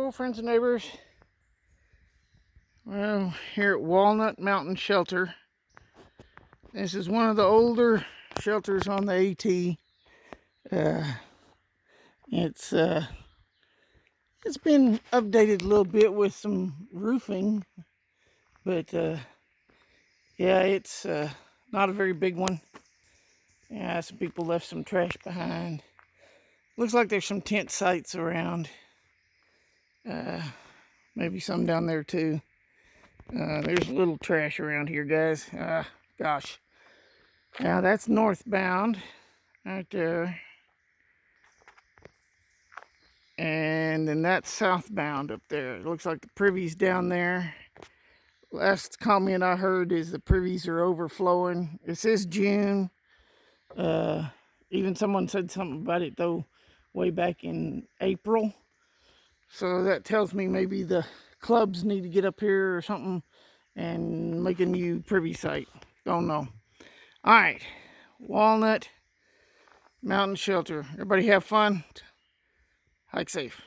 Hello friends and neighbors. Well, here at Walnut Mountain Shelter. This is one of the older shelters on the AT. It's been updated a little bit with some roofing, but yeah, it's not a very big one. Yeah, some people left some trash behind. Looks like there's some tent sites around. Maybe some down there too. There's a little trash around here, guys. Gosh. Now that's northbound right there. And then that's southbound up there. It looks like the privy's down there. Last comment I heard is the privies are overflowing. It says June. Even someone said something about it though way back in April. So that tells me maybe the clubs need to get up here or something and make a new privy site. Don't know. All right, Walnut Mountain Shelter. Everybody have fun. Hike safe.